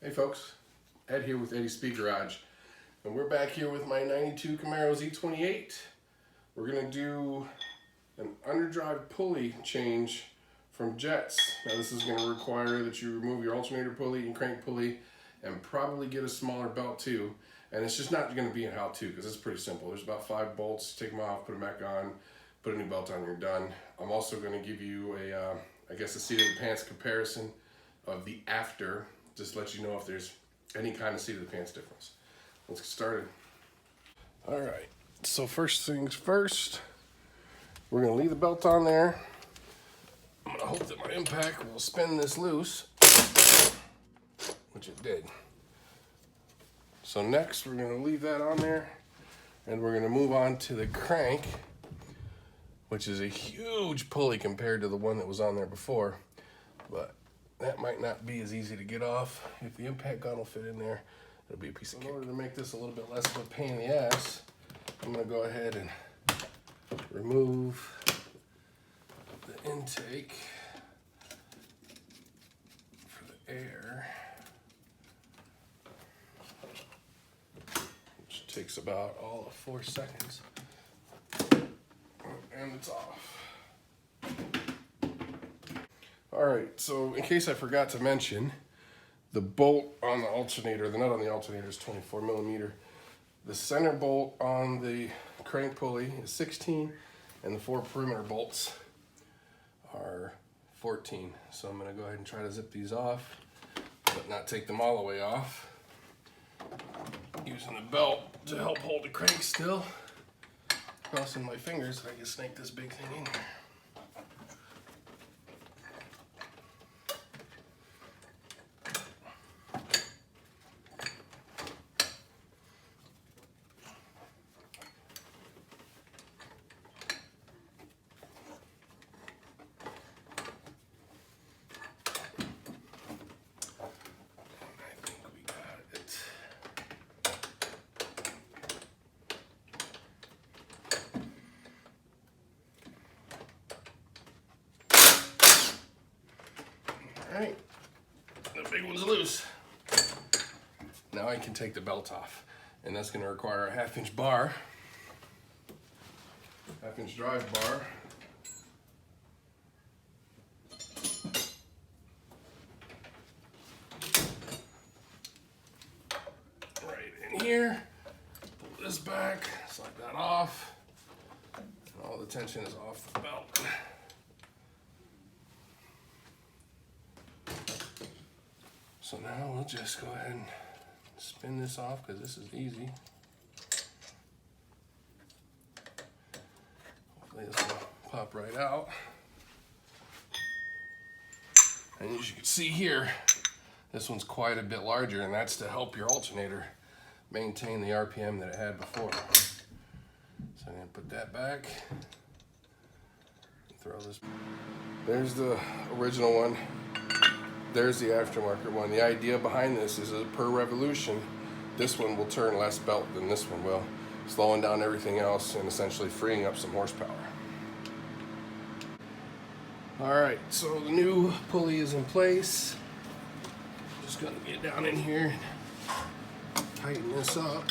Hey folks, Ed here with Eddie's Speed Garage, and we're back here with my 92 Camaro Z28. We're going to do an underdrive pulley change from jets. Now this is going to require that you remove your alternator pulley and crank pulley and probably get a smaller belt too. And it's just not going to be a how-to because it's pretty simple. There's about 5 bolts, take them off, put them back on, put a new belt on, and you're done. I'm also going to give you a seat of the pants comparison of the after, just to let you know if there's any kind of seat of the pants difference. Let's get started. All right, so first things first, we're gonna leave the belt on there. I'm gonna hope that my impact will spin this loose, which it did. So next we're gonna leave that on there and we're gonna move on to the crank, which is a huge pulley compared to the one that was on there before, but that might not be as easy to get off. If the impact gun will fit in there, it'll be a piece of cake. In order to make this a little bit less of a pain in the ass, I'm gonna go ahead and remove the intake for the air, which takes about all of 4 seconds. And it's off. Alright, so in case I forgot to mention, the bolt on the alternator, the nut on the alternator is 24 millimeter. The center bolt on the crank pulley is 16, and the 4 perimeter bolts are 14. So I'm going to go ahead and try to zip these off, but not take them all the way off. Using the belt to help hold the crank still. Crossing my fingers so I can snake this big thing in here. Alright, the big one's loose. Now I can take the belt off, and that's going to require a 1/2-inch bar, 1/2-inch drive bar. Right in here, pull this back, slide that off, and all the tension is off the belt. So now we'll just go ahead and spin this off because this is easy. Hopefully this will pop right out. And as you can see here, this one's quite a bit larger, and that's to help your alternator maintain the RPM that it had before. So I'm going to put that back. Throw this. There's the original one. There's the aftermarket one. The idea behind this is that per revolution, this one will turn less belt than this one will, slowing down everything else and essentially freeing up some horsepower. Alright, so the new pulley is in place. Just gonna get down in here and tighten this up.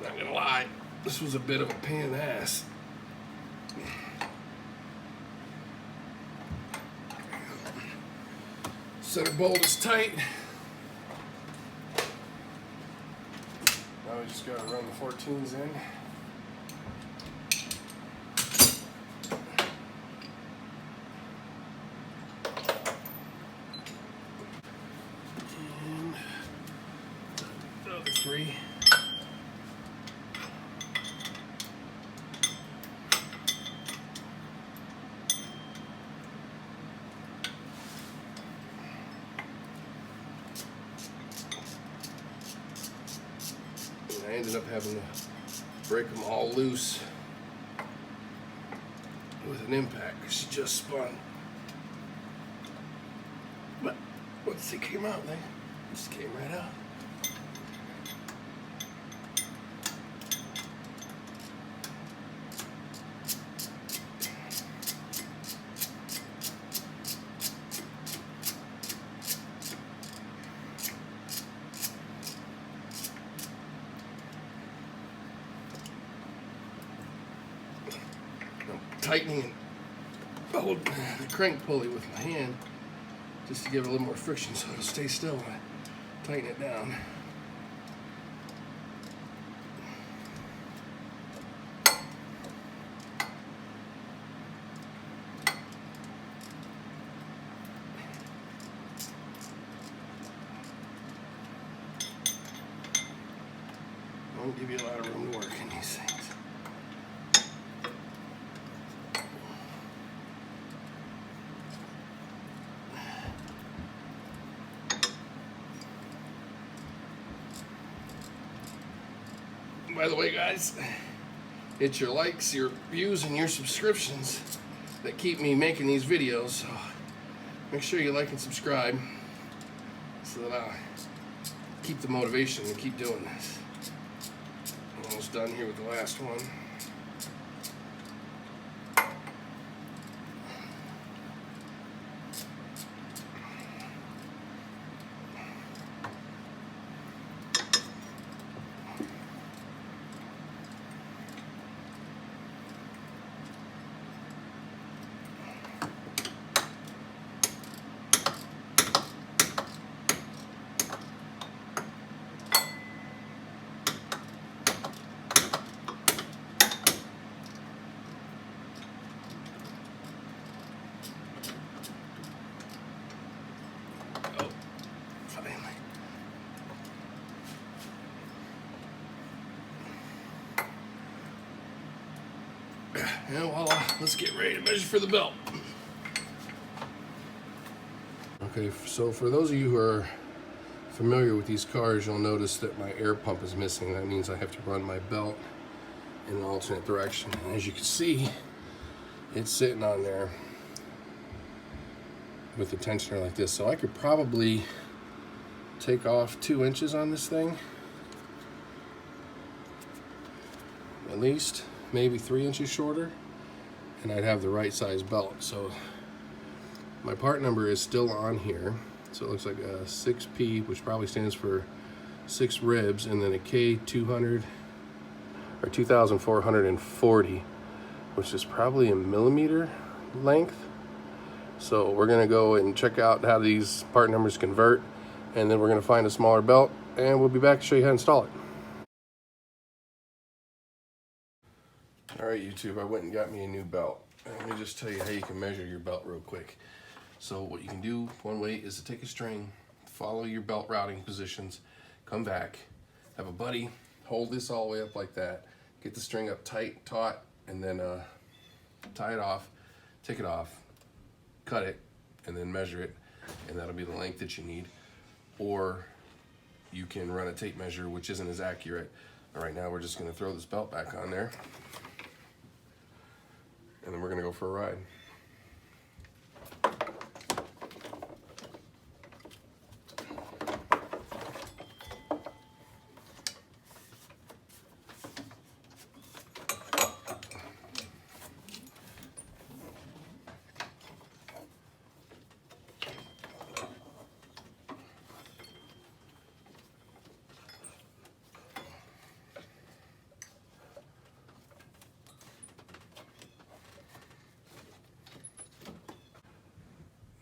Not gonna lie, this was a bit of a pain in the ass. Center bolt is tight. Now we just gotta run the 14s in. And the other 3. I ended up having to break them all loose with an impact because she just spun. But once they came out, they just came right out. tightening and hold the crank pulley with my hand just to give it a little more friction so it'll stay still when I tighten it down. Won't give you a lot of room to work in these things. By the way, guys, it's your likes, your views, and your subscriptions that keep me making these videos. So make sure you like and subscribe so that I keep the motivation to keep doing this. Almost done here with the last one. And voila, let's get ready to measure for the belt. Okay, so for those of you who are familiar with these cars, you'll notice that my air pump is missing. That means I have to run my belt in an alternate direction. And as you can see, it's sitting on there with the tensioner like this. So I could probably take off 2 inches on this thing. At least, maybe 3 inches shorter, and I'd have the right size belt. So my part number is still on here. So it looks like a 6P, which probably stands for 6 ribs, and then a K200 or 2,440, which is probably a millimeter length. So we're gonna go and check out how these part numbers convert, and then we're gonna find a smaller belt, and we'll be back to show you how to install it. All right, YouTube, I went and got me a new belt. Let me just tell you how you can measure your belt real quick. So what you can do, one way is to take a string, follow your belt routing positions, come back, have a buddy hold this all the way up like that, get the string up tight, taut, and then tie it off, take it off, cut it, and then measure it, and that'll be the length that you need. Or you can run a tape measure, which isn't as accurate. All right, now we're just gonna throw this belt back on there, and then we're gonna go for a ride.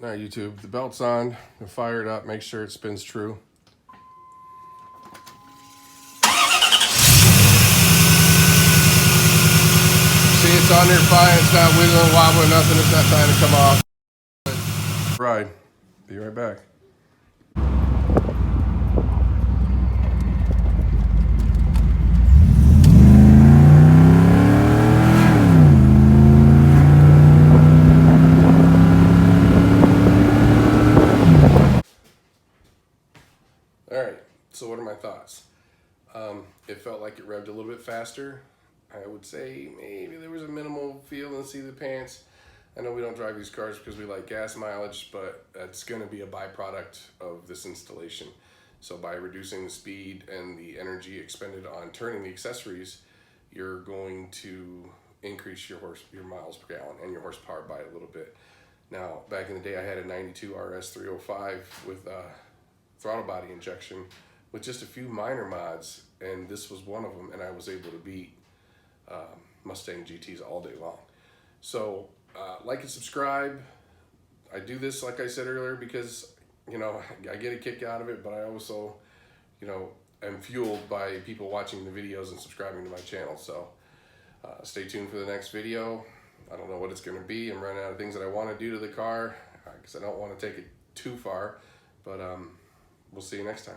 All right, YouTube, the belt's on. We'll fire it up, make sure it spins true. See, it's on there fine. It's not wiggling, wobbling, nothing. It's not trying to come off. Ride. Be right back. So what are my thoughts? It felt like it revved a little bit faster. I would say maybe there was a minimal feel in the seat of the pants. I know we don't drive these cars because we like gas mileage, but that's going to be a byproduct of this installation. So by reducing the speed and the energy expended on turning the accessories, you're going to increase your miles per gallon and your horsepower by a little bit. Now, back in the day, I had a 92 RS 305 with throttle body injection with just a few minor mods, and this was one of them, and I was able to beat Mustang GTs all day long. So like and subscribe. I do this, like I said earlier, because, you know, I get a kick out of it, but I also, you know, am fueled by people watching the videos and subscribing to my channel. So stay tuned for the next video. I don't know what it's going to be. I'm running out of things that I want to do to the car because I don't want to take it too far, but we'll see you next time.